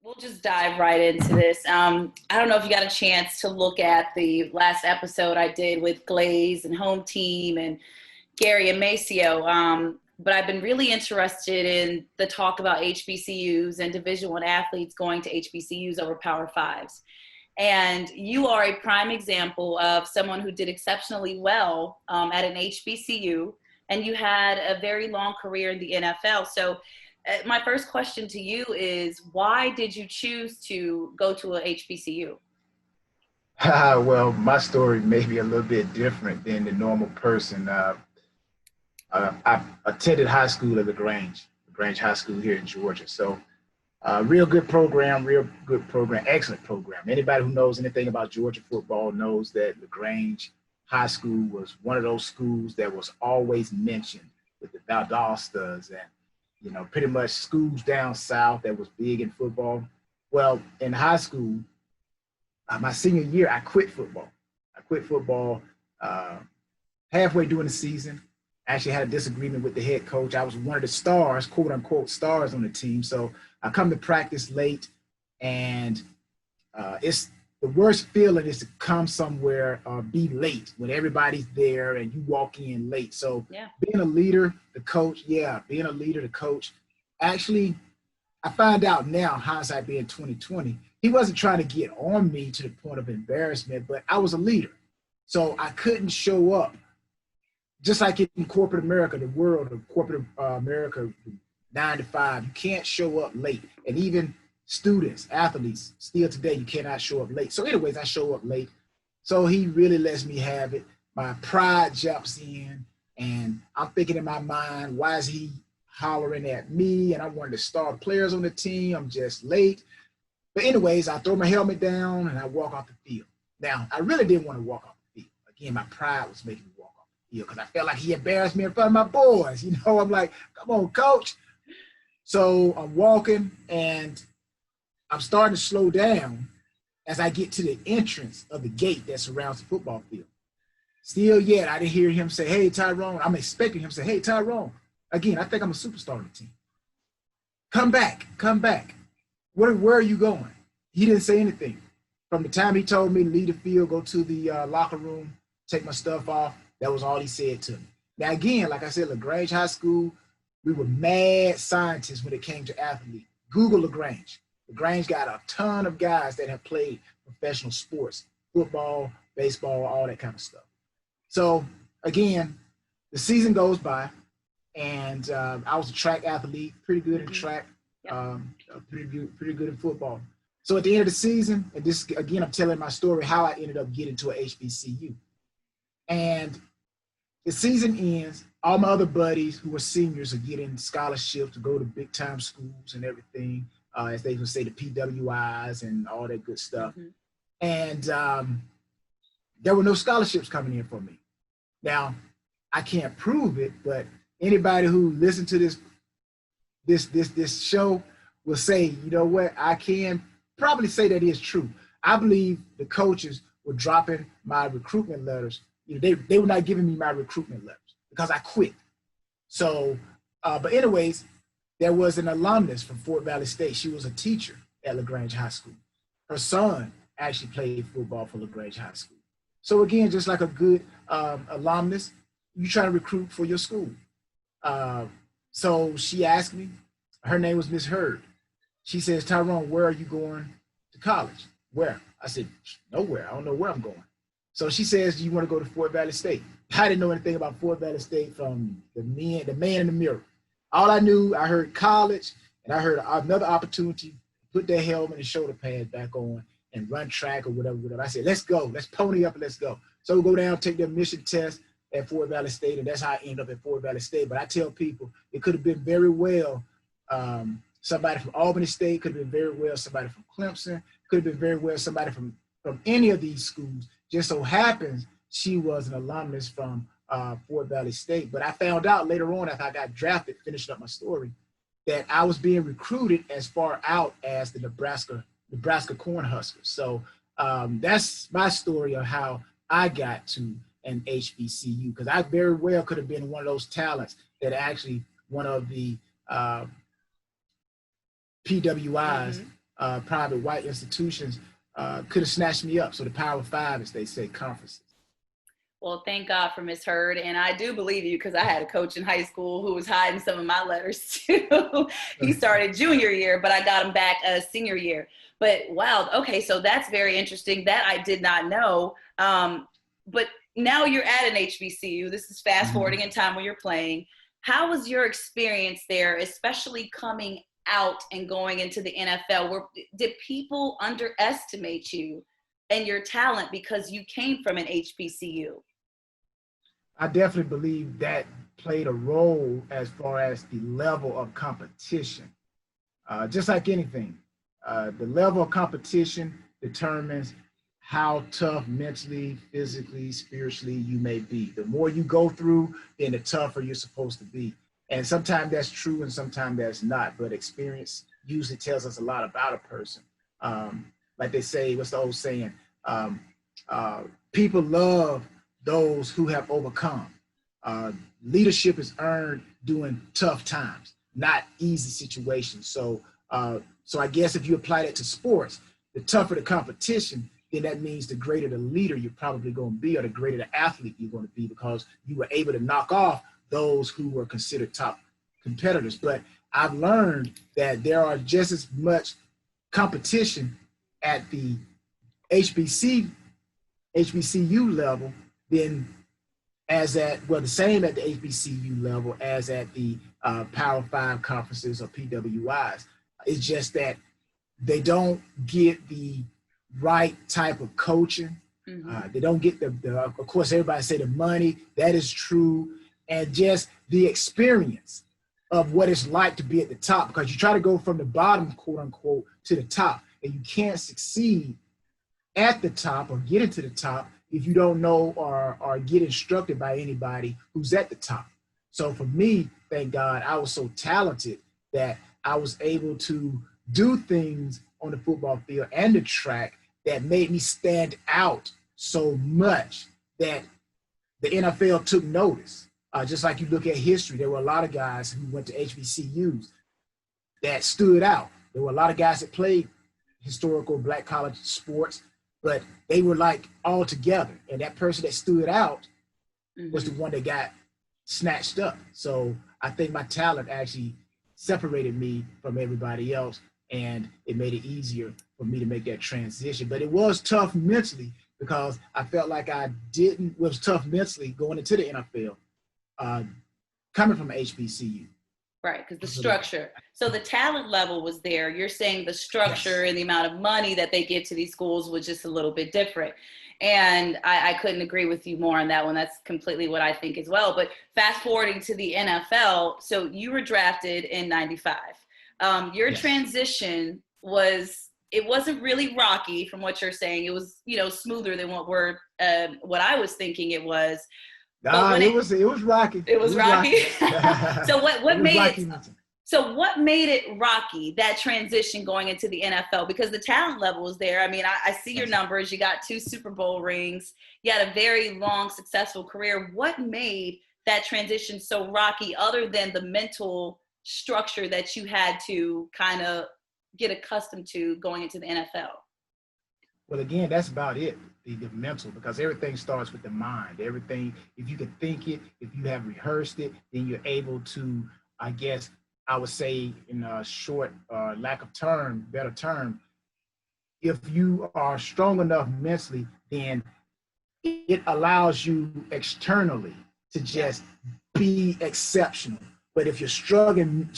We'll just dive right into this. I don't know if you got a chance to look at the last episode I did with Glaze and Home Team and Gary and Maceo, but I've been really interested in the talk about HBCUs and Division I athletes going to HBCUs over Power Fives. And you are a prime example of someone who did exceptionally well at an HBCU, and you had a very long career in the NFL. So my first question to you is, why did you choose to go to a HBCU? Well, my story may be a little bit different than the normal person. I attended high school at LaGrange High School here in Georgia. So real good program, excellent program. Anybody who knows anything about Georgia football knows that LaGrange High School was one of those schools that was always mentioned with the Valdosta's and, you know, pretty much schools down south that was big in football. Well, in high school, my senior year, I quit football. Halfway during the season. I actually had a disagreement with the head coach. I was one of the stars, quote unquote, stars on the team. So I come to practice late, and it's the worst feeling is to come somewhere be late when everybody's there and you walk in late. So being a leader, the coach, actually, I find out now, hindsight being 2020, he wasn't trying to get on me to the point of embarrassment, but I was a leader. So I couldn't show up. Just like in corporate America, the world of corporate America, 9 to 5, you can't show up late. And even students, athletes, still today, you cannot show up late. So anyways, I show up late. So he really lets me have it. My pride jumps in, and I'm thinking in my mind, why is he hollering at me? And I'm one of the star players on the team. I'm just late. But anyways, I throw my helmet down and I walk off the field. Now, I really didn't want to walk off the field. Again, my pride was making me walk off the field because I felt like he embarrassed me in front of my boys. You know, I'm like, come on, coach. So I'm walking and I'm starting to slow down as I get to the entrance of the gate that surrounds the football field. Still yet, I didn't hear him say, hey, Tyrone. I'm expecting him to say, hey, Tyrone. Again, I think I'm a superstar on the team. Come back. Where are you going? He didn't say anything. From the time he told me to leave the field, go to the locker room, take my stuff off, that was all he said to me. Now, again, like I said, LaGrange High School, we were mad scientists when it came to athletes. Google LaGrange. LaGrange got a ton of guys that have played professional sports, football, baseball, all that kind of stuff. So, again, the season goes by, and I was a track athlete, pretty good in track. Pretty good in football. So at the end of the season, and this again, I'm telling my story how I ended up getting to a HBCU. And the season ends. All my other buddies who were seniors are getting scholarships to go to big time schools and everything, as they would say, the PWIs and all that good stuff. And there were no scholarships coming in for me. Now, I can't prove it, but anybody who listened to this show will say, you know what, I can probably say that is true. I believe the coaches were dropping my recruitment letters. You know, they were not giving me my recruitment letters because I quit. So, but anyways, there was an alumnus from Fort Valley State. She was a teacher at LaGrange High School. Her son actually played football for LaGrange High School. So again, just like a good alumnus, you try to recruit for your school. So she asked me, her name was Miss Hurd. She says, Tyrone, where are you going to college? Where? I said, nowhere. I don't know where I'm going. So she says, do you want to go to Fort Valley State? I didn't know anything about Fort Valley State from the man in the mirror. All I knew, I heard college, and I heard another opportunity to put that helmet and shoulder pads back on and run track or whatever. I said, let's go. Let's pony up and let's go. So we go down, take the admission test at Fort Valley State, and that's how I ended up at Fort Valley State. But I tell people it could have been very well somebody from Albany State, could have been very well somebody from Clemson, could have been very well somebody from any of these schools. Just so happens she was an alumnus from Fort Valley State. But I found out later on after I got drafted, finishing up my story, that I was being recruited as far out as the Nebraska Cornhuskers. So that's my story of how I got to an HBCU, because I very well could have been one of those talents that actually one of the PWIs private white institutions could have snatched me up. So the Power Five, as they say, conferences. Well, thank God for Miss Heard. And I do believe you because I had a coach in high school who was hiding some of my letters too. He started junior year, but I got him back senior year. But wow, okay, so that's very interesting. That I did not know. But now you're at an HBCU. This is fast forwarding in time when you're playing. How was your experience there, especially coming out and going into the NFL? Did people underestimate you and your talent because you came from an HBCU? I definitely believe that played a role as far as the level of competition. Just like anything, the level of competition determines how tough mentally, physically, spiritually you may be. The more you go through, then the tougher you're supposed to be. And sometimes that's true and sometimes that's not, but experience usually tells us a lot about a person. Like they say, what's the old saying? People love those who have overcome. Leadership is earned during tough times, not easy situations. So I guess if you apply that to sports, the tougher the competition, then that means the greater the leader you're probably going to be, or the greater the athlete you're going to be, because you were able to knock off those who were considered top competitors. But I've learned that there are just as much competition at the HBCU level than as at, well, the same at the HBCU level as at the Power Five conferences or PWIs. It's just that they don't get the right type of coaching. They don't get the of course, everybody say the money, that is true, and just the experience of what it's like to be at the top, because you try to go from the bottom, quote unquote, to the top, and you can't succeed at the top or get into the top if you don't know or get instructed by anybody who's at the top. So for me, thank God, I was so talented that I was able to do things on the football field and the track that made me stand out so much that the NFL took notice. Just like you look at history, there were a lot of guys who went to HBCUs that stood out. There were a lot of guys that played historical black college sports, but they were like all together. And that person that stood out was the one that got snatched up. So I think my talent actually separated me from everybody else, and it made it easier for me to make that transition. But it was tough mentally, because I felt like it was tough mentally going into the NFL, coming from HBCU. Right, because the structure. So the talent level was there. You're saying the structure and the amount of money that they give to these schools was just a little bit different. And I couldn't agree with you more on that one. That's completely what I think as well. But fast forwarding to the NFL, so you were drafted in '95. Your transition wasn't really rocky from what you're saying. It was, smoother than what I was thinking it was. It was rocky. It was rocky. So what made it? Nothing. So what made it rocky, that transition going into the NFL? Because the talent level was there. I mean, I see your numbers. You got 2 Super Bowl rings. You had a very long, successful career. What made that transition so rocky, other than the mental structure that you had to kind of get accustomed to going into the NFL? Well, again, that's about it, the mental, because everything starts with the mind. Everything, if you can think it, if you have rehearsed it, then you're able to, I guess, I would say in a short, better term, if you are strong enough mentally, then it allows you externally to just be exceptional. But if you're struggling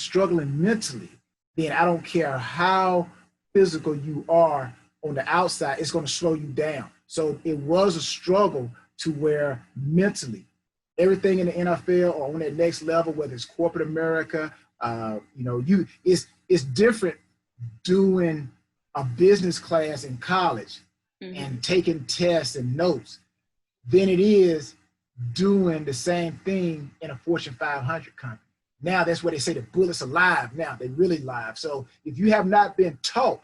mentally, then I don't care how physical you are on the outside, it's going to slow you down. So it was a struggle to where mentally, everything in the NFL or on that next level, whether it's corporate America, it's different doing a business class in college and taking tests and notes than it is doing the same thing in a Fortune 500 company. Now that's where they say the bullets are live. Now they're really live. So if you have not been taught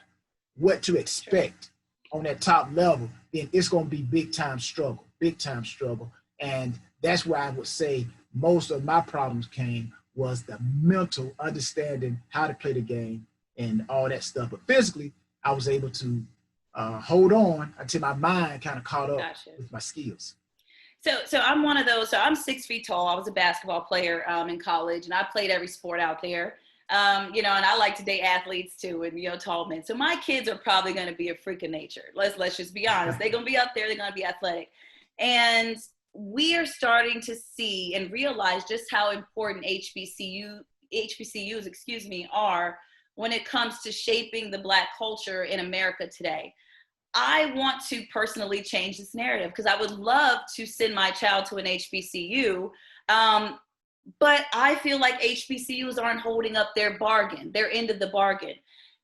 what to expect on that top level, then it's going to be big time struggle. And that's where I would say most of my problems came, was the mental understanding how to play the game and all that stuff. But physically, I was able to hold on until my mind kind of caught up Gotcha. with my skills. So I'm one of those. So I'm 6 feet tall. I was a basketball player in college, and I played every sport out there. And I like to date athletes too, and tall men. So my kids are probably going to be a freak of nature. Let's just be honest. They're going to be up there. They're going to be athletic, and we are starting to see and realize just how important HBCUs, are when it comes to shaping the Black culture in America today. I want to personally change this narrative because I would love to send my child to an HBCU, but I feel like HBCUs aren't holding up their end of the bargain.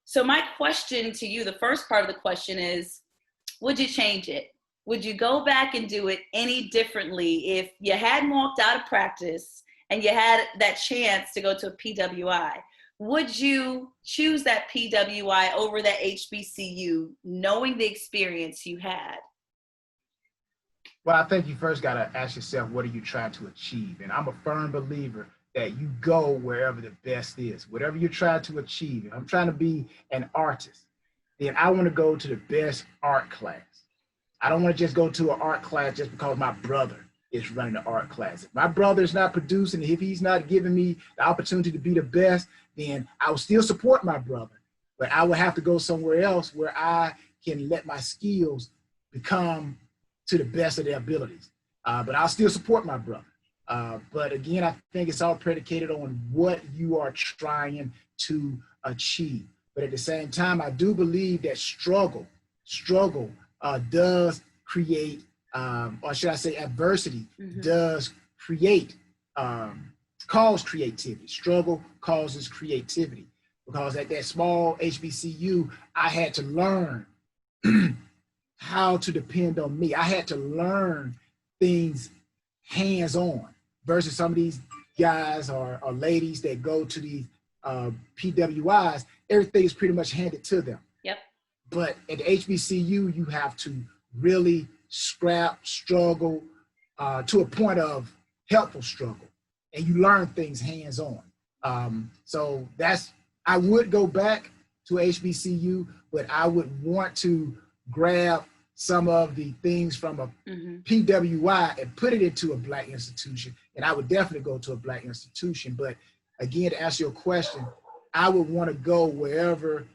So my question to you, the first part of the question is, would you change it? Would you go back and do it any differently if you hadn't walked out of practice and you had that chance to go to a PWI? Would you choose that PWI over that HBCU, knowing the experience you had? Well, I think you first got to ask yourself, what are you trying to achieve? And I'm a firm believer that you go wherever the best is, whatever you're trying to achieve. If I'm trying to be an artist, then I want to go to the best art class. I don't want to just go to an art class just because my brother is running the art class. If my brother is not producing, if he's not giving me the opportunity to be the best, then I will still support my brother. But I will have to go somewhere else where I can let my skills become to the best of their abilities. But I'll still support my brother. But again, I think it's all predicated on what you are trying to achieve. But at the same time, I do believe that struggle does create, or should I say adversity does create, cause creativity. Struggle causes creativity. Because at that small HBCU, I had to learn how to depend on me. I had to learn things hands-on versus some of these guys or ladies that go to these PWIs, everything is pretty much handed to them. Yep. But at the HBCU, you have to really struggle to a point of helpful struggle, and you learn things hands-on. So I would go back to HBCU, but I would want to grab some of the things from a PWI and put it into a Black institution. And I would definitely go to a Black institution. But again, to answer your question, I would want to go wherever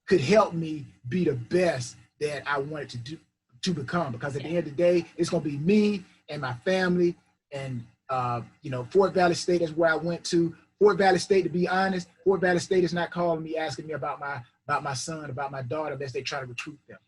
could help me be the best that I wanted to become. Because at the end of the day, it's going to be me and my family. And, Fort Valley State is where I went to. Fort Valley State, to be honest, Fort Valley State is not calling me, asking me about my son, about my daughter, unless they try to recruit them.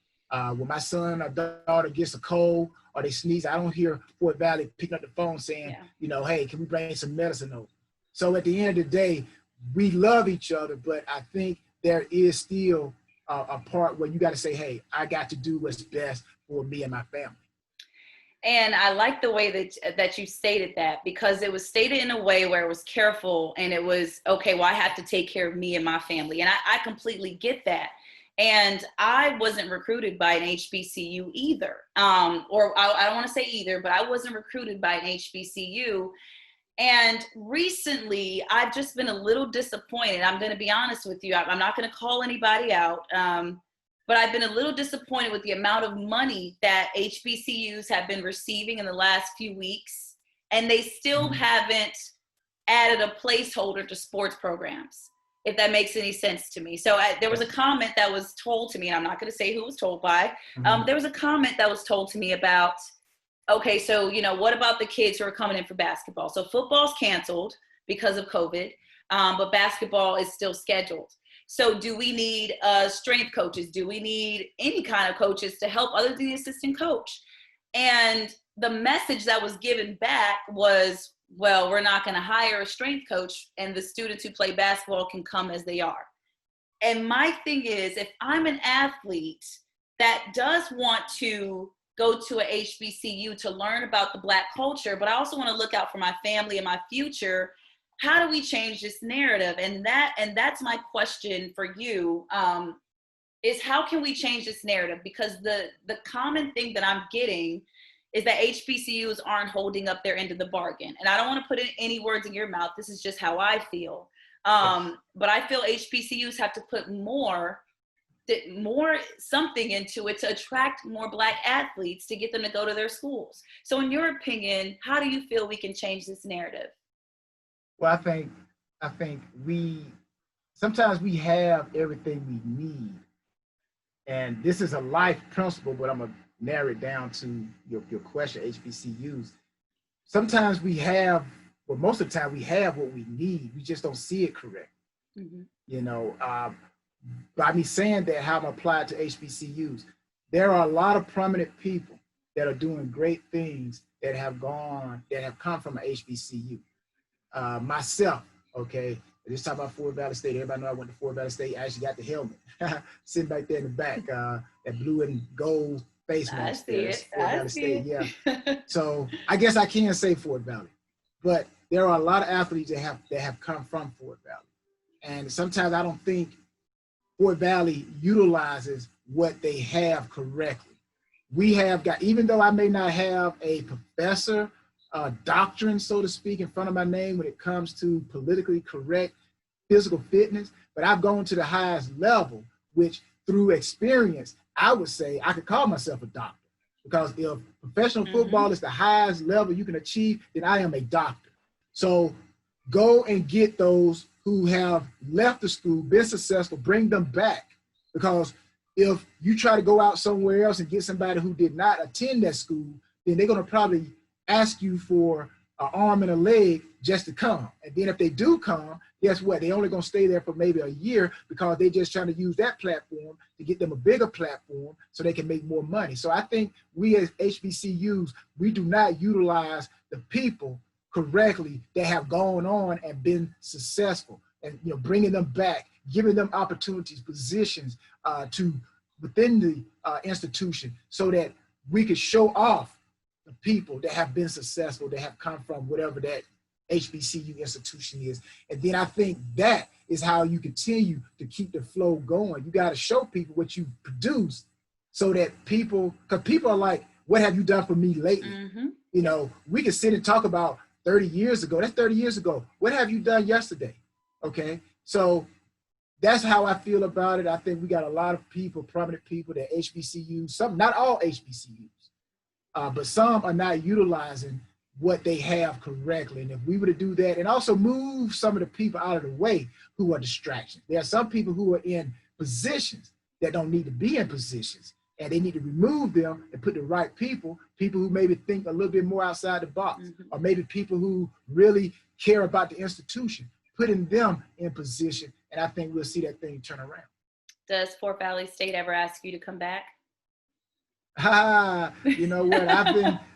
When my son or daughter gets a cold or they sneeze, I don't hear Fort Valley picking up the phone saying, hey, can we bring some medicine over? So at the end of the day, we love each other, but I think there is still a part where you got to say, hey, I got to do what's best for me and my family. And I like the way that you stated that, because it was stated in a way where it was careful and it was, okay, well, I have to take care of me and my family. And I completely get that. And I wasn't recruited by an HBCU either. Or I don't want to say either, but I wasn't recruited by an HBCU. And recently, I've just been a little disappointed. I'm going to be honest with you. I'm not going to call anybody out. But I've been a little disappointed with the amount of money that HBCUs have been receiving in the last few weeks. And they still haven't added a placeholder to sports programs, if that makes any sense to me. So there was a comment that was told to me, and I'm not going to say who it was told by. There was a comment that was told to me about, okay, so, what about the kids who are coming in for basketball? So football's canceled because of COVID, but basketball is still scheduled. So do we need strength coaches? Do we need any kind of coaches to help other than the assistant coach? And the message that was given back was, well, we're not going to hire a strength coach, and the students who play basketball can come as they are. And my thing is, if I'm an athlete that does want to go to a HBCU to learn about the Black culture, but I also want to look out for my family and my future, how do we change this narrative? And that's my question for you, is how can we change this narrative? Because the common thing that I'm getting is that HBCUs aren't holding up their end of the bargain. And I don't want to put any words in your mouth. This is just how I feel. But I feel HBCUs have to put more more something into it to attract more Black athletes to get them to go to their schools. So in your opinion, how do you feel we can change this narrative? Well, I think sometimes we have everything we need. And this is a life principle, but I'm gonna narrow it down to your question, HBCUs. Sometimes we have, well, most of the time we have what we need. We just don't see it correct. Mm-hmm. You know, by me saying that, how I'm applied to HBCUs, there are a lot of prominent people that are doing great things that have come from an HBCU. Myself, okay, let's talk about Fort Valley State. Everybody know I went to Fort Valley State. I actually got the helmet sitting back there in the back, that blue and gold face mask. I see it. Fort Valley State, yeah. So I guess I can say Fort Valley, but there are a lot of athletes that have come from Fort Valley, and sometimes I don't think Fort Valley utilizes what they have correctly. We have got, even though I may not have a professor doctrine, so to speak, in front of my name when it comes to politically correct physical fitness, but I've gone to the highest level, which through experience, I would say I could call myself a doctor. Because if professional football is the highest level you can achieve, then I am a doctor. So go and get those who have left the school, been successful, bring them back. Because if you try to go out somewhere else and get somebody who did not attend that school, then they're going to probably ask you for an arm and a leg just to come. And then if they do come, guess what? They only going to stay there for maybe a year because they're just trying to use that platform to get them a bigger platform so they can make more money. So I think we as HBCUs, we do not utilize the people correctly that have gone on and been successful, and bringing them back, giving them opportunities, positions to within the institution, so that we could show off the people that have been successful, that have come from whatever that HBCU institution is. And then I think that is how you continue to keep the flow going. You got to show people what you produce, so that because people are like, what have you done for me lately? We can sit and talk about 30 years ago. That's 30 years ago. What have you done yesterday? Okay. So that's how I feel about it. I think we got a lot of people, prominent people, that HBCUs, some, not all HBCUs, but some are not utilizing what they have correctly. And if we were to do that, and also move some of the people out of the way who are distractions. There are some people who are in positions that don't need to be in positions, and they need to remove them and put the right people who maybe think a little bit more outside the box, or maybe people who really care about the institution, putting them in position. And I think we'll see that thing turn around. Does Fort Valley State ever ask you to come back? You know what?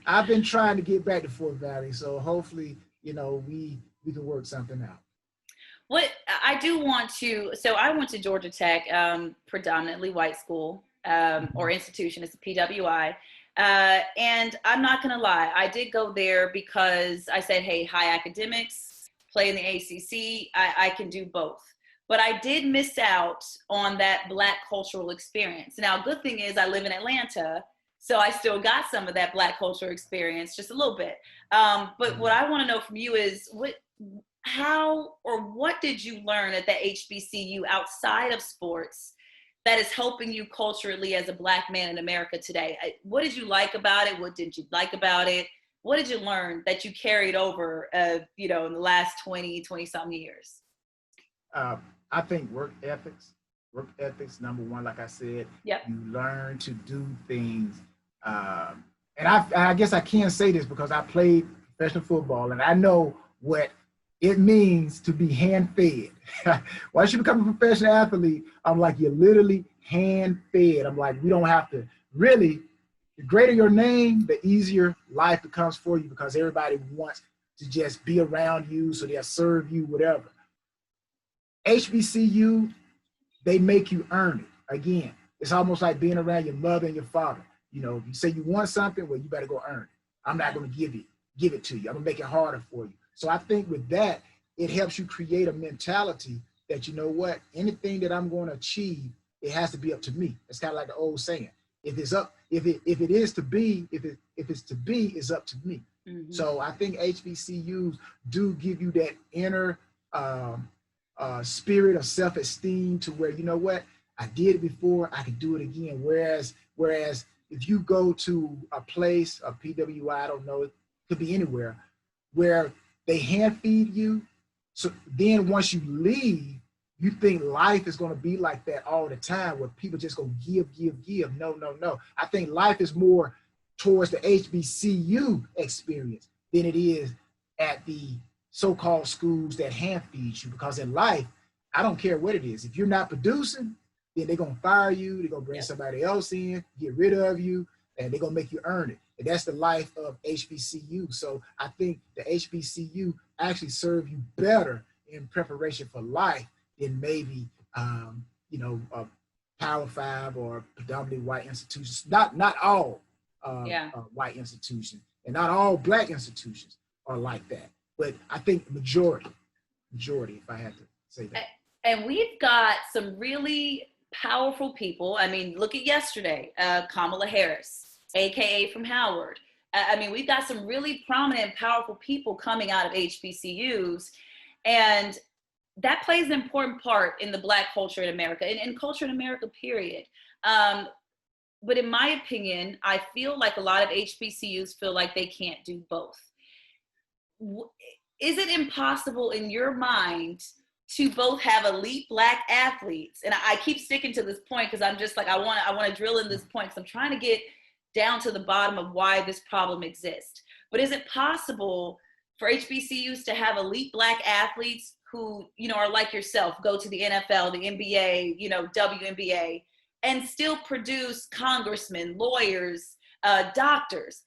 I've been trying to get back to Fort Valley, so hopefully, we can work something out. What I do want to, so I went to Georgia Tech, predominantly white school or institution. It's a PWI. And I'm not going to lie, I did go there because I said, hey, high academics, play in the ACC, I can do both. But I did miss out on that Black cultural experience. Now, good thing is I live in Atlanta, so I still got some of that Black cultural experience, just a little bit. But what I want to know from you is how or what did you learn at the HBCU outside of sports that is helping you culturally as a Black man in America today? What did you like about it? What did you like about it? What did you learn that you carried over, in the last 20 something years? I think work ethics, number one, like I said. Yep. You learn to do things. And I guess I can say this because I played professional football and I know what it means to be hand-fed. Once you become a professional athlete, I'm like, you're literally hand-fed. I'm like, we don't have to really, the greater your name, the easier life becomes for you, because everybody wants to just be around you, so they'll serve you, whatever. HBCU, they make you earn it. Again, it's almost like being around your mother and your father. If you say you want something, well, you better go earn it. I'm not going to give it to you. I'm going to make it harder for you. So I think with that, it helps you create a mentality that, you know what, anything that I'm going to achieve, it has to be up to me. It's kind of like the old saying. If it's to be, it's up to me. Mm-hmm. So I think HBCUs do give you that inner spirit of self-esteem, to where, you know what, I did it before, I can do it again. Whereas if you go to a place, a PWI, I don't know, it could be anywhere, where they hand feed you. So then once you leave, you think life is going to be like that all the time, where people just go give. No, no, no. I think life is more towards the HBCU experience than it is at the so-called schools that hand feed you. Because in life, I don't care what it is. If you're not producing, then they're going to fire you. They're going to bring somebody else in, get rid of you, and they're going to make you earn it. And that's the life of HBCU. So I think the HBCU actually serve you better in preparation for life than maybe, a Power Five or predominantly white institutions. Not all white institutions, and not all Black institutions are like that. But I think majority, if I had to say that. And we've got some really powerful people. I mean, look at yesterday, Kamala Harris, AKA from Howard. I mean, we've got some really prominent, powerful people coming out of HBCUs, and that plays an important part in the Black culture in America, and culture in America, period. But in my opinion, I feel like a lot of HBCUs feel like they can't do both. Is it impossible in your mind to both have elite Black athletes? And I keep sticking to this point because I'm just like, I want to drill in this point because I'm trying to get down to the bottom of why this problem exists. But is it possible for HBCUs to have elite Black athletes who, are like yourself, go to the NFL, the NBA, WNBA, and still produce congressmen, lawyers, doctors?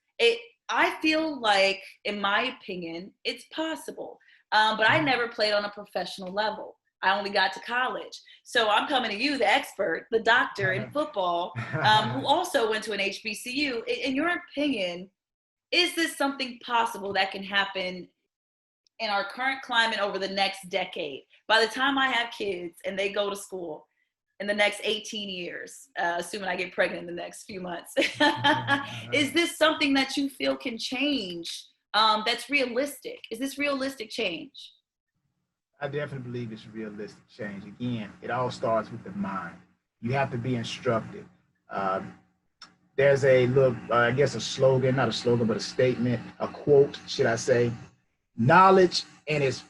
I feel like, in my opinion, it's possible. But I never played on a professional level. I only got to college. So I'm coming to you, the expert, the doctor in football, who also went to an HBCU. In your opinion, is this something possible that can happen in our current climate over the next decade? By the time I have kids and they go to school in the next 18 years, assuming I get pregnant in the next few months, is this something that you feel can change? That's realistic? Is this realistic change? I definitely believe it's realistic change. Again, it all starts with the mind. You have to be instructed. There's a little, I guess a slogan, not a slogan, but a statement, a quote, should I say. Knowledge and its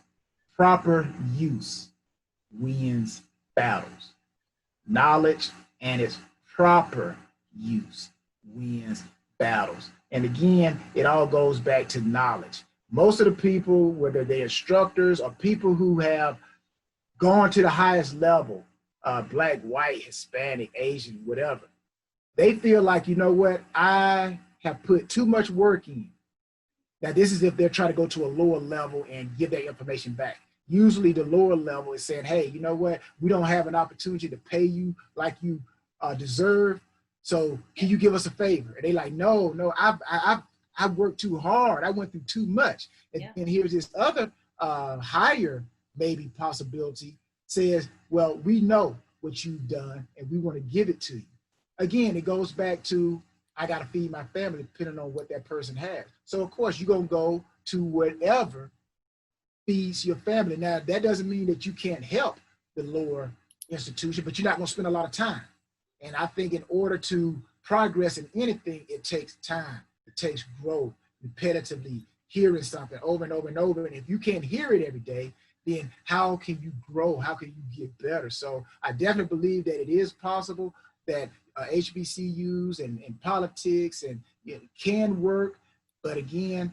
proper use wins battles. Knowledge and its proper use wins battles. And again, it all goes back to knowledge. Most of the people, whether they're instructors or people who have gone to the highest level, Black, white, Hispanic, Asian, whatever, they feel like, you know what, I have put too much work in. Now, this is if they're trying to go to a lower level and give their information back. Usually the lower level is saying, hey, you know what, we don't have an opportunity to pay you like you deserve. So can you give us a favor? And they like, no, I've worked too hard. I went through too much. And here's this other higher maybe possibility says, well, we know what you've done and we want to give it to you. Again, it goes back to, I got to feed my family depending on what that person has. So of course you're going to go to whatever feeds your family. Now, that doesn't mean that you can't help the lower institution, but you're not going to spend a lot of time. And I think in order to progress in anything, it takes time. It takes growth, repetitively hearing something over and over and over. And if you can't hear it every day, then how can you grow? How can you get better? So I definitely believe that it is possible that HBCUs and politics and can work. But again,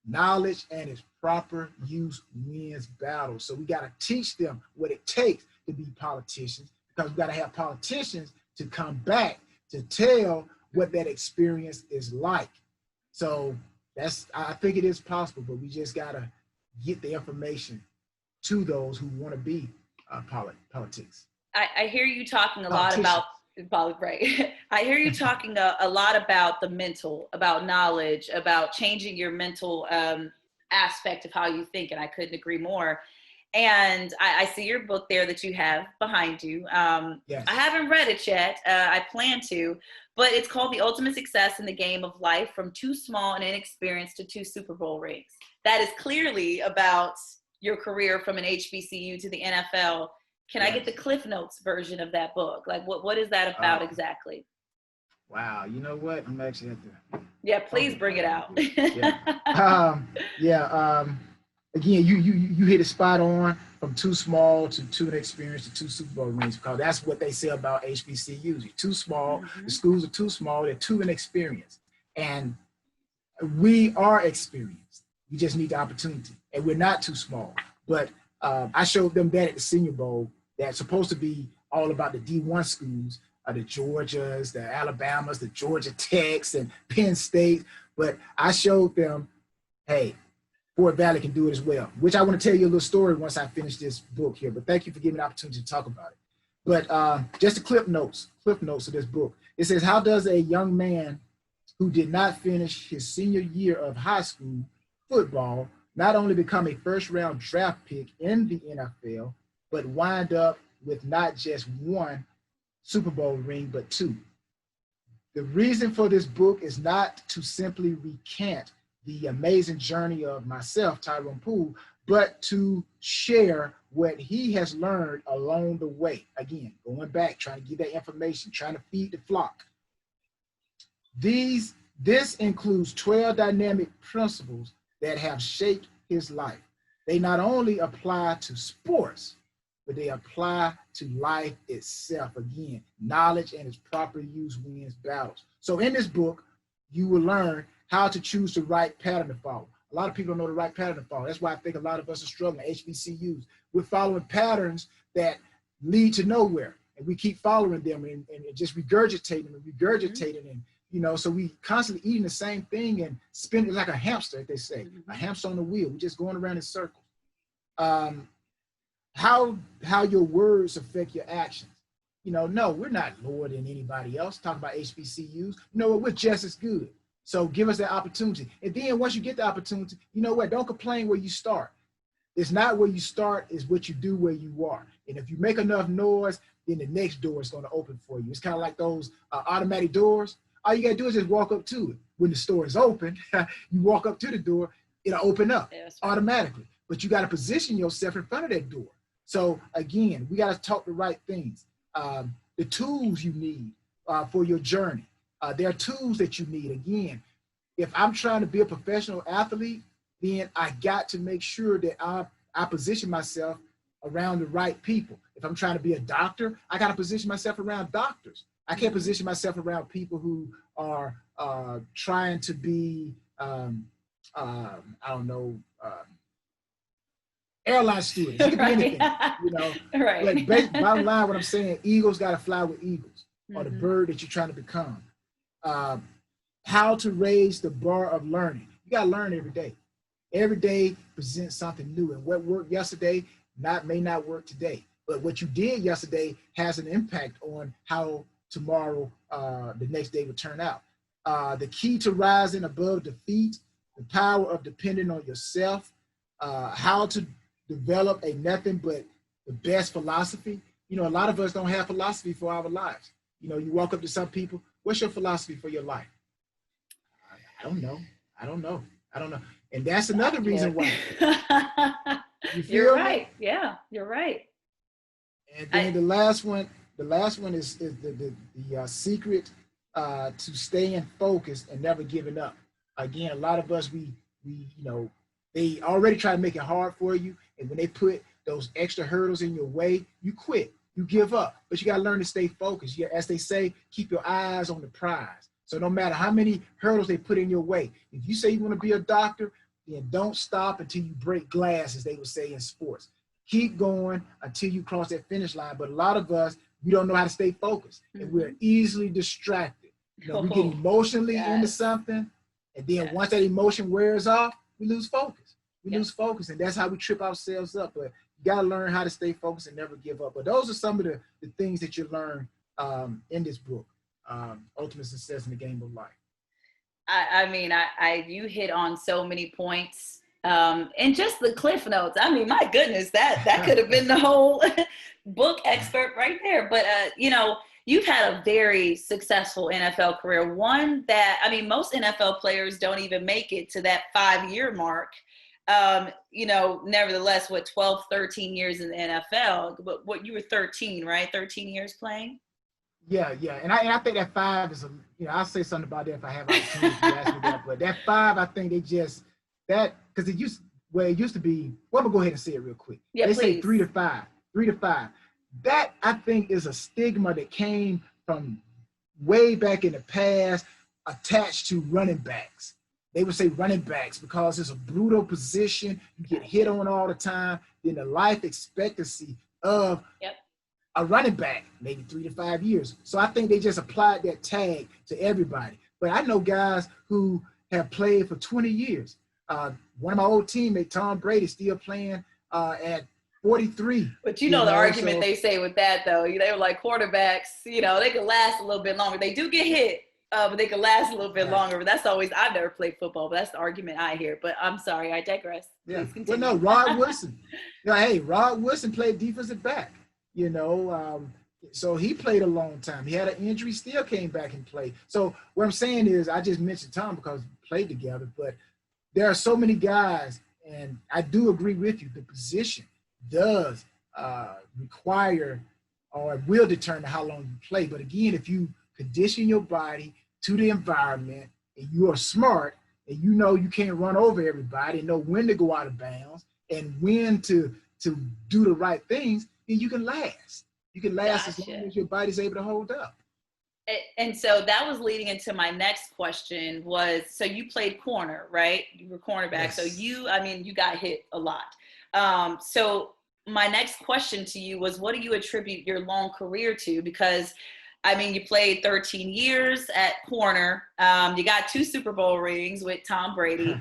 knowledge and its proper use wins battles. So we got to teach them what it takes to be politicians, because we got to have politicians to come back to tell what that experience is like. So I think it is possible, but we just got to get the information to those who want to be politics. I hear you talking a lot about, right. I hear you talking a lot about the mental, about knowledge, about changing your mental aspect of how you think, and I couldn't agree more. And I see your book there that you have behind you. Yes. I haven't read it yet. I plan to, but it's called The Ultimate Success in the Game of Life, From Too Small and Inexperienced to 2 Super Bowl Rings. That is clearly about your career from an HBCU to the NFL Can I get the Cliff Notes version of that book? Like, what is that about exactly? Wow, you know what? I'm actually at the. Yeah, please bring it out. Again, you hit it spot on, from too small to too inexperienced to two Super Bowl rings, because that's what they say about HBCUs. You're too small. The schools are too small. They're too inexperienced, and we are experienced. We just need the opportunity, and we're not too small. But I showed them that at the Senior Bowl. That's supposed to be all about the D1 schools, the Georgias, the Alabamas, the Georgia Techs, and Penn State. But I showed them, hey, Fort Valley can do it as well, which I want to tell you a little story once I finish this book here. But thank you for giving me the opportunity to talk about it. But just the clip notes of this book. It says, how does a young man who did not finish his senior year of high school football not only become a first-round draft pick in the NFL, but wind up with not just one Super Bowl ring, but two? The reason for this book is not to simply recant the amazing journey of myself, Tyrone Poole, but to share what he has learned along the way. Again, going back, trying to give that information, trying to feed the flock. This includes 12 dynamic principles that have shaped his life. They not only apply to sports, but they apply to life itself. Again, knowledge and its proper use wins battles. So in this book, you will learn how to choose the right pattern to follow. A lot of people don't know the right pattern to follow. That's why I think a lot of us are struggling, HBCUs. We're following patterns that lead to nowhere, and we keep following them and just regurgitating and you know, so we constantly eating the same thing and spinning like a hamster, as they say, a hamster on the wheel. We're just going around in circles. How your words affect your actions. You know, no, we're not lower than anybody else. Talking about HBCUs, you know what, we're just as good. So give us that opportunity. And then once you get the opportunity, you know what, don't complain where you start. It's not where you start, it's what you do where you are. And if you make enough noise, then the next door is going to open for you. It's kind of like those automatic doors. All you got to do is just walk up to it. When the store is open, you walk up to the door, it'll open up automatically. But you got to position yourself in front of that door. So again, we got to talk the right things. The tools you need for your journey. There are tools that you need. Again, if I'm trying to be a professional athlete, then I got to make sure that I position myself around the right people. If I'm trying to be a doctor, I got to position myself around doctors. I can't position myself around people who are trying to be, I don't know, airline stewards. It could be anything, you know. Right. But bottom line, what I'm saying, eagles got to fly with eagles, or the bird that you're trying to become. How to raise the bar of learning. You got to learn every day. Every day presents something new, and what worked yesterday may not work today. But what you did yesterday has an impact on how tomorrow, the next day will turn out. The key to rising above defeat, the power of depending on yourself, how to develop a nothing but the best philosophy. You know, a lot of us don't have philosophy for our lives. You know, you walk up to some people, what's your philosophy for your life? I don't know. And that's another reason why. You're right. Yeah, you're right. And then the last one is the secret to staying focused and never giving up. Again, a lot of us, we you know, they already try to make it hard for you. And when they put those extra hurdles in your way, you quit, you give up. But you got to learn to stay focused. As they say, keep your eyes on the prize. So no matter how many hurdles they put in your way, if you say you want to be a doctor, then don't stop until you break glass, as they would say in sports. Keep going until you cross that finish line. But a lot of us, we don't know how to stay focused, and we're easily distracted. You know, we get emotionally into something, and then once that emotion wears off, we lose focus. We lose focus, and that's how we trip ourselves up. But you got to learn how to stay focused and never give up. But those are some of the things that you learn in this book, Ultimate Success in the Game of Life. I mean, you hit on so many points. And just the cliff notes. I mean, my goodness, that could have been the whole book expert right there. But, you know, you've had a very successful NFL career. One that, I mean, most NFL players don't even make it to that 5-year mark. Nevertheless, 12, 13 years in the NFL, but what, you were 13, right? 13 years playing? Yeah. And I think that 5 is I'll say something about that if I have opportunity to ask me that. But that 5, I think they just because it used to be. Well, I'm gonna go ahead and say it real quick. Yeah, they please. say 3 to 5. 3 to 5. That I think is a stigma that came from way back in the past attached to running backs. They would say running backs because it's a brutal position. You get hit on all the time. Then the life expectancy of a running back, maybe 3 to 5 years. So I think they just applied that tag to everybody. But I know guys who have played for 20 years. One of my old teammates, Tom Brady, still playing at 43. But the argument they say with that, though, they were like quarterbacks, they could last a little bit longer. They do get hit, but they could last a little bit longer. But that's always, I've never played football, but that's the argument I hear. But I'm sorry, I digress. Yeah. Please continue. Well, no, Rod Woodson. Rod Woodson played defensive back, so he played a long time. He had an injury, still came back and played. So what I'm saying is, I just mentioned Tom because we played together, but there are so many guys, and I do agree with you, the position does require or will determine how long you play. But again, if you condition your body to the environment and you are smart and you can't run over everybody and know when to go out of bounds and when to do the right things, then you can last. You can last as long as your body's able to hold up. And so that was leading into my next question so you played corner, right? You were cornerback. Yes. So you got hit a lot. So my next question to you was, what do you attribute your long career to? Because, you played 13 years at corner. You got 2 Super Bowl rings with Tom Brady.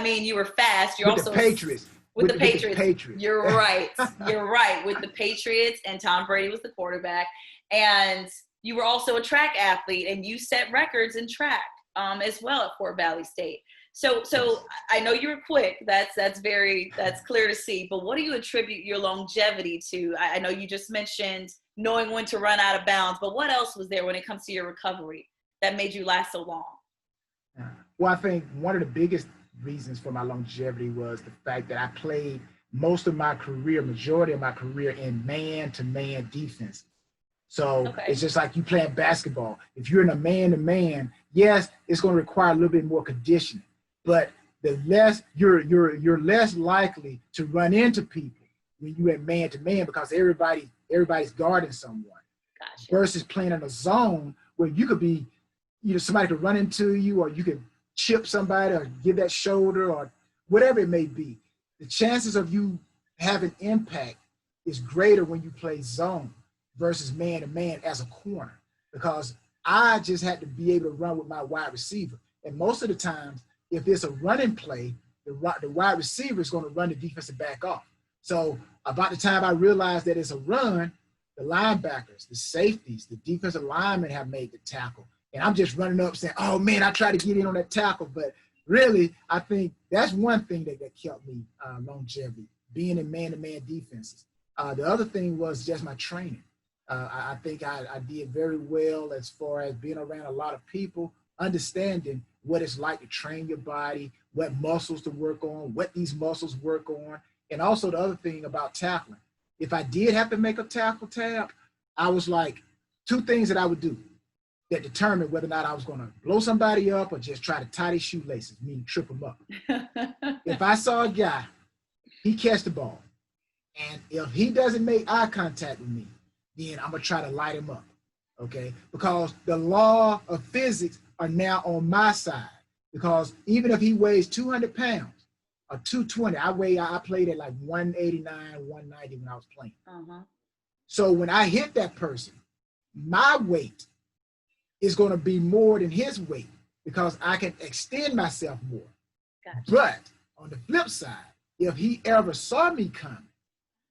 You were fast. You're also the Patriots. With the Patriots. You're right. You're right. With the Patriots, and Tom Brady was the quarterback. And you were also a track athlete, and you set records in track as well at Fort Valley State. So I know you were quick. That's clear to see. But what do you attribute your longevity to? I know you just mentioned knowing when to run out of bounds, but what else was there when it comes to your recovery that made you last so long? Well, I think one of the biggest reasons for my longevity was the fact that I played most of my career, majority of my career, in man-to-man defense. So It's just like you playing basketball. If you're in a man-to-man, yes, it's going to require a little bit more conditioning. But the less you're less likely to run into people when you're at man-to-man because everybody's guarding someone. Gotcha. Versus playing in a zone where you could be, somebody could run into you, or you could chip somebody or give that shoulder or whatever it may be. The chances of you having impact is greater when you play zone versus man-to-man as a corner, because I just had to be able to run with my wide receiver. And most of the times, if it's a running play, the wide receiver is going to run the defensive back off. So about the time I realized that it's a run, the linebackers, the safeties, the defensive linemen have made the tackle. And I'm just running up saying, oh, man, I tried to get in on that tackle. But really, I think that's one thing that kept me longevity, being in man-to-man defenses. The other thing was just my training. I think I did very well as far as being around a lot of people, understanding what it's like to train your body, what muscles to work on, what these muscles work on. And also the other thing about tackling. If I did have to make a tackle tab, I was like, 2 things that I would do that determined whether or not I was going to blow somebody up or just try to tie their shoelaces, meaning trip them up. If I saw a guy, he catch the ball, and if he doesn't make eye contact with me, then I'm going to try to light him up, okay? Because the law of physics are now on my side. Because even if he weighs 200 pounds or 220, I played at like 189, 190 when I was playing. Uh-huh. So when I hit that person, my weight is going to be more than his weight because I can extend myself more. Gotcha. But on the flip side, if he ever saw me coming,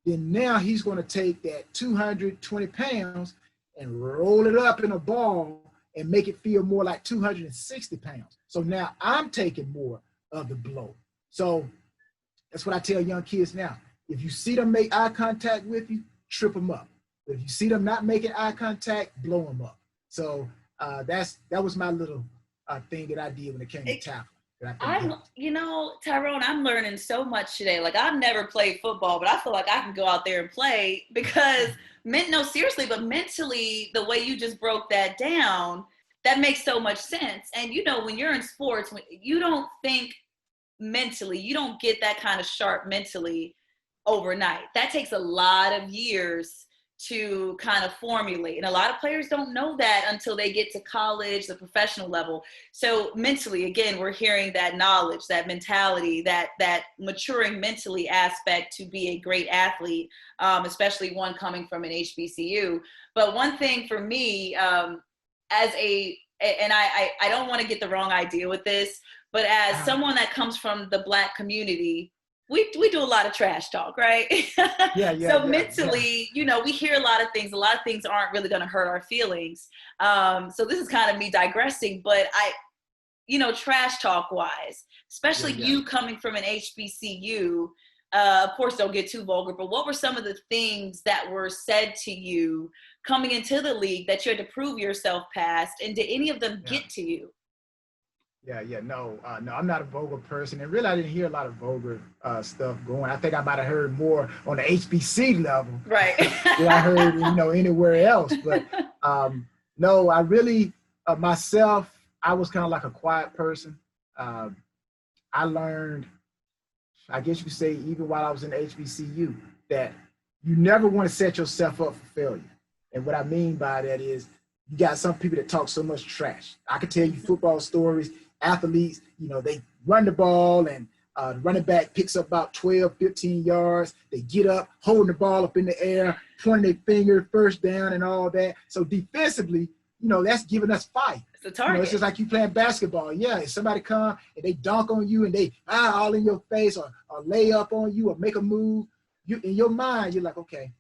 then now he's going to take that 220 pounds and roll it up in a ball and make it feel more like 260 pounds. So now I'm taking more of the blow. So that's what I tell young kids now. If you see them make eye contact with you, trip them up. If you see them not making eye contact, blow them up. So that was my little thing that I did when it came to tackling. that I can give. Tyrone, I'm learning so much today. Like, I've never played football, but I feel like I can go out there and play because, no, seriously, but mentally, the way you just broke that down, that makes so much sense. And, when you're in sports, when you don't think mentally, you don't get that kind of sharp mentally overnight. That takes a lot of years to kind of formulate. And a lot of players don't know that until they get to college, the professional level. So mentally, again, we're hearing that knowledge, that mentality, that maturing mentally aspect to be a great athlete, especially one coming from an HBCU. But one thing for me, and I don't want to get the wrong idea with this, but as someone that comes from the Black community, we do a lot of trash talk, right? So mentally, we hear a lot of things. A lot of things aren't really going to hurt our feelings. So this is kind of me digressing, but trash talk wise, especially you coming from an HBCU, of course, don't get too vulgar, but what were some of the things that were said to you coming into the league that you had to prove yourself past? And did any of them get to you? No, I'm not a vulgar person, and really, I didn't hear a lot of vulgar stuff going. I think I might have heard more on the HBC level, right? than I heard, anywhere else. But no, I really myself, I was kind of like a quiet person. I learned, I guess you could say, even while I was in HBCU, that you never want to set yourself up for failure. And what I mean by that is, you got some people that talk so much trash. I could tell you football stories. Athletes, they run the ball and the running back picks up about 12, 15 yards. They get up, holding the ball up in the air, pointing their finger, first down and all that. So defensively, that's giving us fight. It's a target. It's just like you playing basketball. Yeah, if somebody come and they dunk on you and they all in your face or lay up on you or make a move, in your mind, you're like, okay,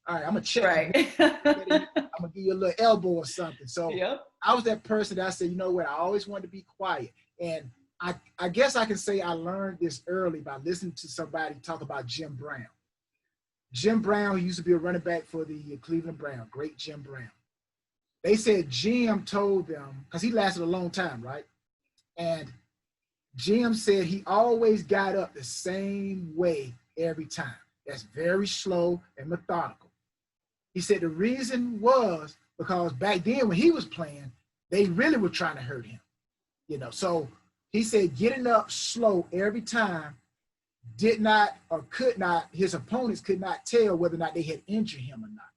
all right, I'm going to check. Right. I'm going to give you a little elbow or something. So I was that person that I said, you know what, I always wanted to be quiet. And I guess I can say I learned this early by listening to somebody talk about Jim Brown. Jim Brown, who used to be a running back for the Cleveland Browns, great Jim Brown. They said Jim told them, because he lasted a long time, right? And Jim said he always got up the same way every time. That's very slow and methodical. He said the reason was because back then when he was playing, they really were trying to hurt him. So he said getting up slow every time did not or could not, his opponents could not tell whether or not they had injured him or not,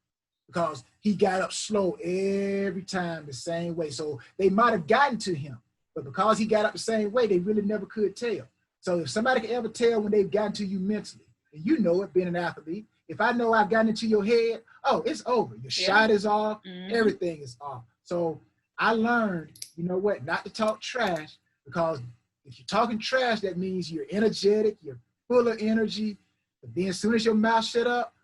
because he got up slow every time the same way. So they might have gotten to him, but because he got up the same way, they really never could tell. So if somebody can ever tell when they've gotten to you mentally, and it being an athlete, if I know I've gotten into your head, it's over. Your shot is off, everything is off. So I learned, not to talk trash, because if you're talking trash, that means you're energetic, you're full of energy. But then as soon as your mouth shut up,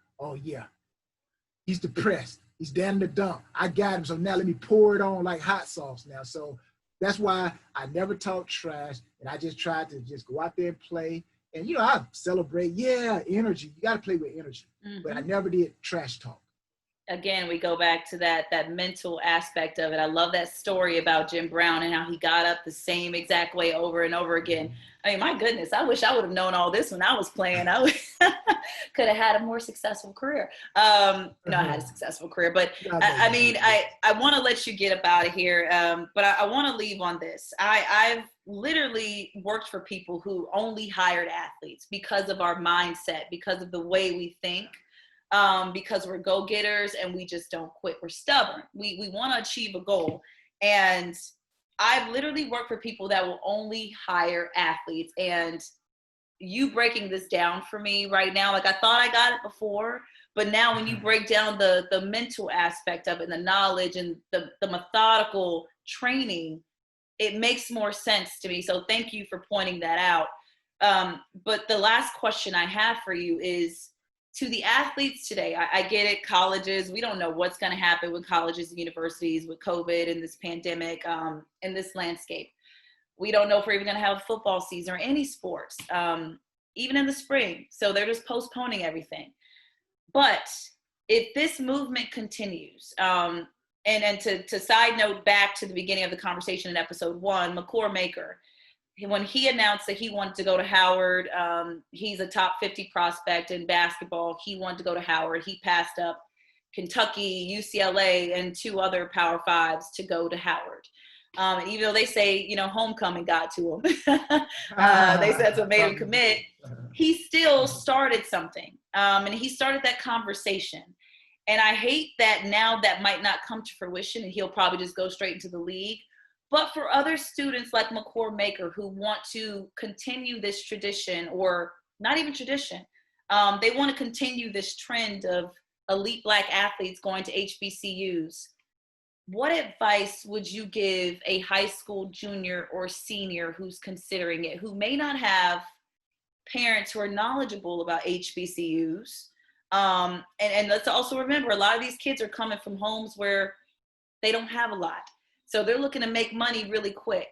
he's depressed. He's down in the dump. I got him, so now let me pour it on like hot sauce now. So that's why I never talk trash, and I just tried to just go out there and play. And, I celebrate, energy. You got to play with energy. But I never did trash talk. Again, we go back to that mental aspect of it. I love that story about Jim Brown and how he got up the same exact way over and over again. I mean, my goodness, I wish I would have known all this when I was playing. I could have had a more successful career. I had a successful career, but I want to let you get up out of here. But I want to leave on this. I've literally worked for people who only hired athletes because of our mindset, because of the way we think. Because we're go-getters and we just don't quit. We're stubborn. We want to achieve a goal. And I've literally worked for people that will only hire athletes. And you breaking this down for me right now, like I thought I got it before, but now when you break down the mental aspect of it and the knowledge and the methodical training, it makes more sense to me. So thank you for pointing that out. But the last question I have for you is, to the athletes today, I get it, colleges, we don't know what's going to happen with colleges and universities with COVID and this pandemic, in this landscape. We don't know if we're even going to have a football season or any sports, even in the spring. So they're just postponing everything. But if this movement continues, and to side note back to the beginning of the conversation in episode 1, McCord Maker, when he announced that he wanted to go to Howard, he's a top 50 prospect in basketball. He wanted to go to Howard. He passed up Kentucky, UCLA, and 2 other Power Fives to go to Howard. Even though they say, you know, homecoming got to him, they said that's what made him commit. He still started something, and he started that conversation. And I hate that now that might not come to fruition, and he'll probably just go straight into the league. But for other students like McCord Maker who want to continue this tradition, or not even tradition, they want to continue this trend of elite Black athletes going to HBCUs. What advice would you give a high school junior or senior who's considering it, who may not have parents who are knowledgeable about HBCUs? And let's also remember, a lot of these kids are coming from homes where they don't have a lot. So they're looking to make money really quick.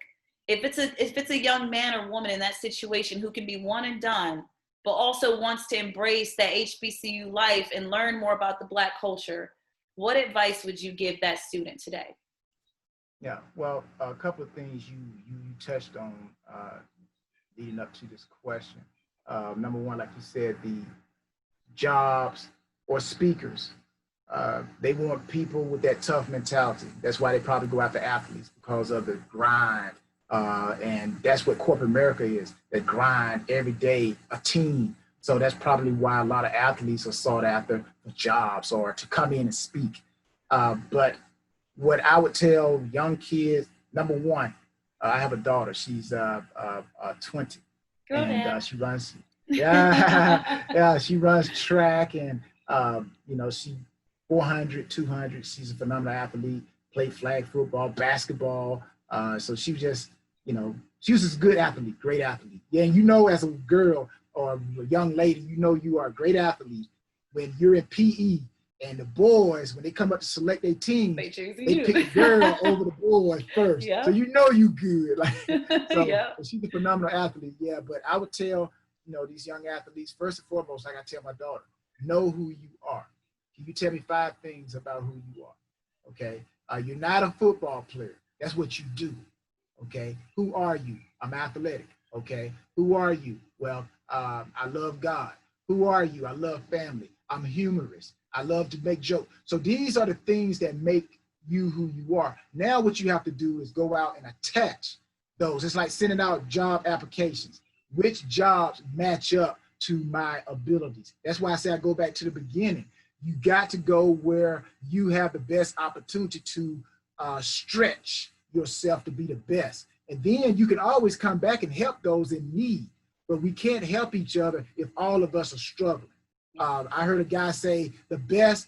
If it's a young man or woman in that situation who can be one and done, but also wants to embrace that HBCU life and learn more about the Black culture, what advice would you give that student today? Yeah, well, a couple of things you touched on leading up to this question. Number one, like you said, the jobs or speakers. They want people with that tough mentality. That's why they probably go after athletes, because of the grind. And that's what corporate America is, that grind every day, a team. So that's probably why a lot of athletes are sought after for jobs or to come in and speak. But what I would tell young kids, number one, I have a daughter. She's 20. Girl, and she runs, yeah, she runs track, and she 400, 200. She's a phenomenal athlete, played flag football, basketball. So she was just, she was just a good athlete, great athlete. Yeah, and as a girl or a young lady, you are a great athlete when you're in PE, and the boys, when they come up to select their team, they pick the girl over the boys first. Yeah. So you good. She's a phenomenal athlete, yeah. But I would tell, these young athletes, first and foremost, like I tell my daughter, know who you are. Can you tell me 5 things about who you are? Okay. You're not a football player. That's what you do. Okay. Who are you? I'm athletic. Okay. Who are you? Well, I love God. Who are you? I love family. I'm humorous. I love to make jokes. So these are the things that make you who you are. Now what you have to do is go out and attach those. It's like sending out job applications. Which jobs match up to my abilities? That's why I say I go back to the beginning. You got to go where you have the best opportunity to stretch yourself to be the best. And then you can always come back and help those in need. But we can't help each other if all of us are struggling. I heard a guy say the best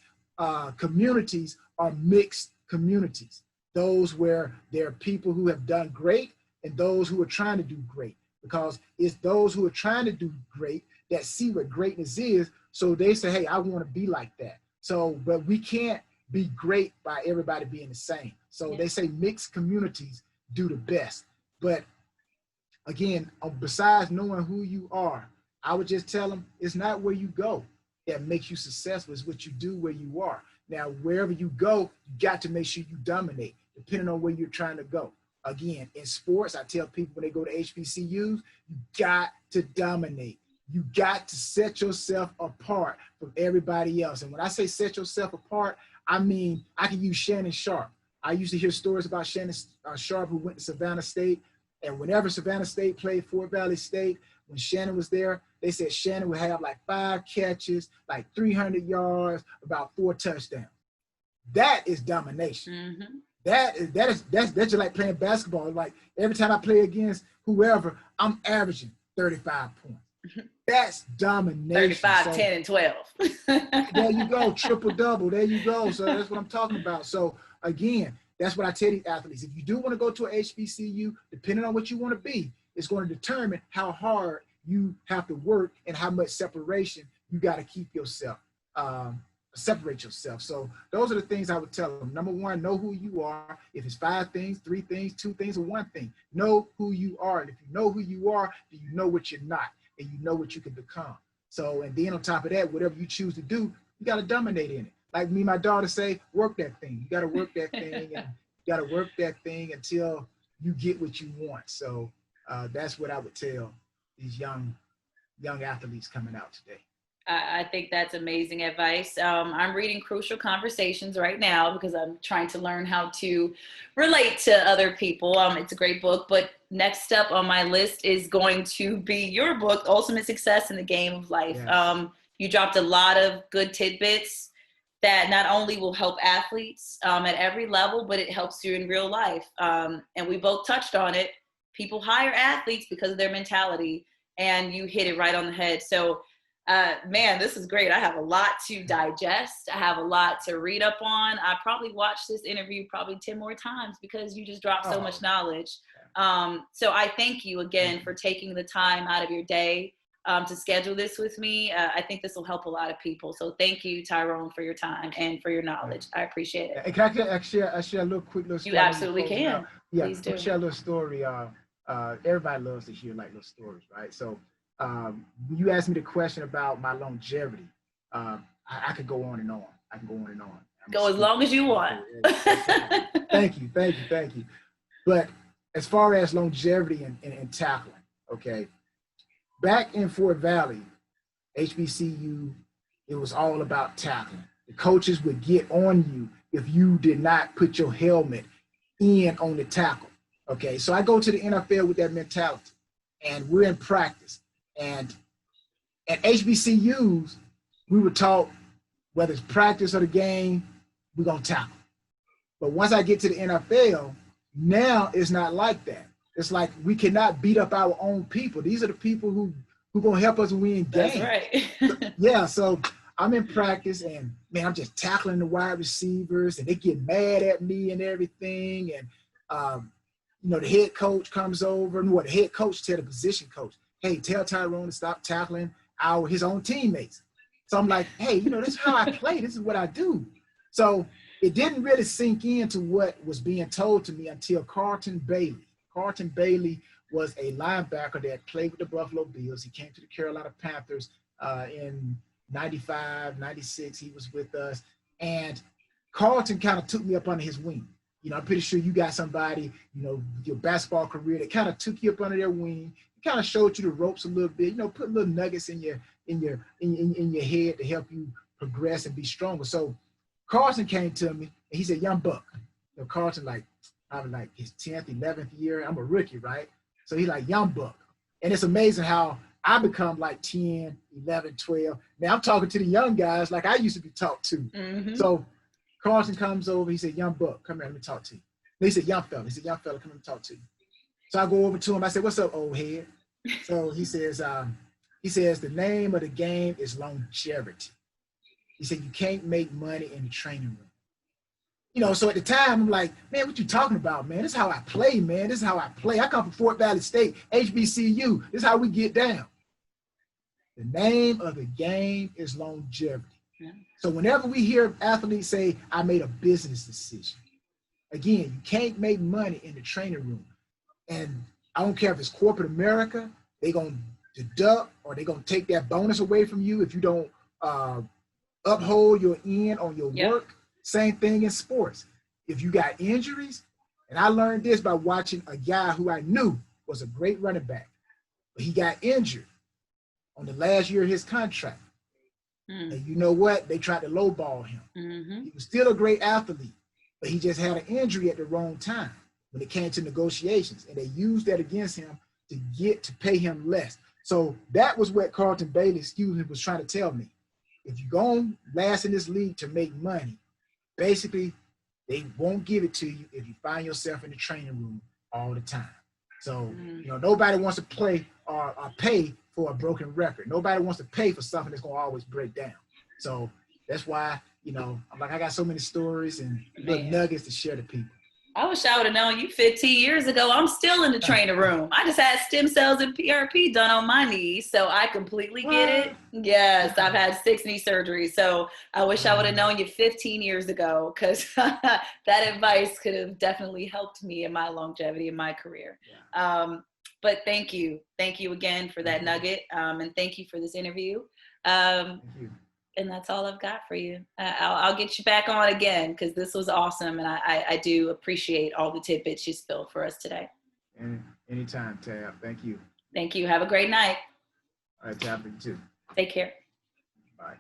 communities are mixed communities. Those where there are people who have done great and those who are trying to do great. Because it's those who are trying to do great that see what greatness is. So they say, hey, I want to be like that. So, but we can't be great by everybody being the same. So they say mixed communities do the best. But again, besides knowing who you are, I would just tell them it's not where you go that makes you successful. It's what you do where you are. Now, wherever you go, you got to make sure you dominate, depending on where you're trying to go. Again, in sports, I tell people when they go to HBCUs, you got to dominate. You got to set yourself apart from everybody else. And when I say set yourself apart, I mean, I can use Shannon Sharp. I used to hear stories about Shannon Sharp, who went to Savannah State. And whenever Savannah State played Fort Valley State, when Shannon was there, they said Shannon would have like 5 catches, like 300 yards, about 4 touchdowns. That is domination. Mm-hmm. That's just like playing basketball. Like every time I play against whoever, I'm averaging 35 points. That's domination. 35, 10, and 12. There you go, triple-double. There you go. So that's what I'm talking about. So again, that's what I tell these athletes. If you do want to go to a HBCU, depending on what you want to be, it's going to determine how hard you have to work and how much separation you got to keep yourself, separate yourself. So those are the things I would tell them. Number one, know who you are. If it's 5 things, 3 things, 2 things, or 1 thing, know who you are. And if you know who you are, then you know what you're not, and you know what you can become. So, and then on top of that, whatever you choose to do, you got to dominate in it. Like me, my daughter say, work that thing. You got to work that thing, and you got to work that thing until you get what you want. So That's what I would tell these young athletes coming out today. I think that's amazing advice. I'm reading Crucial Conversations right now because I'm trying to learn how to relate to other people. It's a great book, but next up on my list is going to be your book, Ultimate Success in the Game of Life. Yes. You dropped a lot of good tidbits that not only will help athletes at every level, but it helps you in real life. And we both touched on it. People hire athletes because of their mentality, and you hit it right on the head. So man, this is great. I have a lot to digest. I have a lot to read up on. I probably watched this interview probably 10 more times because you just dropped so much knowledge. So I thank you again for taking the time out of your day to schedule this with me. I think this will help a lot of people. So thank you, Tyrone, for your time and for your knowledge. I appreciate it. And can I share a little quick little story? You absolutely can. Yeah, Please do. Share a little story. Everybody loves to hear like little stories, right? So you asked me the question about my longevity. I could go on and on. I can go on and on. Go as long as you want. Thank you. But as far as longevity and tackling, okay, back in Fort Valley, HBCU, it was all about tackling. The coaches would get on you if you did not put your helmet in on the tackle. Okay, so I go to the NFL with that mentality, and we're in practice. And at HBCUs, we were taught whether it's practice or the game, we're going to tackle. But once I get to the NFL, now it's not like that. It's like we cannot beat up our own people. These are the people who going to help us win games. That's right. Yeah, so I'm in practice, and, man, I'm just tackling the wide receivers, and they get mad at me and everything. And, the head coach comes over, and the head coach tell the position coach, hey, tell Tyrone to stop tackling his own teammates. So I'm like, hey, this is how I play. This is what I do. So it didn't really sink into what was being told to me until Carlton Bailey. Carlton Bailey was a linebacker that played with the Buffalo Bills. He came to the Carolina Panthers in 95, 96. He was with us. And Carlton kind of took me up under his wing. I'm pretty sure you got somebody, your basketball career that kind of took you up under their wing. Kind of showed you the ropes a little bit, put little nuggets in your head to help you progress and be stronger. So Carlton came to me and he said, young buck. Carlton, I was like his 10th, 11th year. I'm a rookie, right? So he's like, young buck. And it's amazing how I become like 10, 11, 12. Now I'm talking to the young guys like I used to be talked to. Mm-hmm. So Carlton comes over. He said, young buck, come here, let me talk to you. And he said, young fella. He said, young fella, come here and talk to you. So I go over to him. I said, what's up, old head? So he says, the name of the game is longevity. He said, you can't make money in the training room. So at the time, I'm like, man, what you talking about, man? This is how I play, man. This is how I play. I come from Fort Valley State, HBCU. This is how we get down. The name of the game is longevity. Yeah. So whenever we hear athletes say, I made a business decision, again, you can't make money in the training room. And I don't care if it's corporate America, they're going to deduct or they're going to take that bonus away from you if you don't uphold your end on your work. Same thing in sports. If you got injuries, and I learned this by watching a guy who I knew was a great running back, but he got injured on the last year of his contract. And you know what? They tried to lowball him. Mm-hmm. He was still a great athlete, but he just had an injury at the wrong time when it came to negotiations. And they used that against him to pay him less. So that was what Carlton Bailey, was trying to tell me. If you're going to last in this league to make money, basically, they won't give it to you if you find yourself in the training room all the time. So, nobody wants to play or pay for a broken record. Nobody wants to pay for something that's going to always break down. So that's why, I'm like, I got so many stories and little nuggets to share to people. I wish I would have known you 15 years ago. I'm still in the training room. I just had stem cells and PRP done on my knees, so I completely get it. Yes, I've had 6 knee surgeries, so I wish I would have known you 15 years ago because that advice could have definitely helped me in my longevity in my career. But thank you. Thank you again for that nugget, and thank you for this interview. Thank you. And that's all I've got for you. I'll get you back on again because this was awesome. And I do appreciate all the tidbits you spilled for us today. And Anytime, Tab. Thank you. Thank you. Have a great night. All right, Tab, you too. Take care. Bye.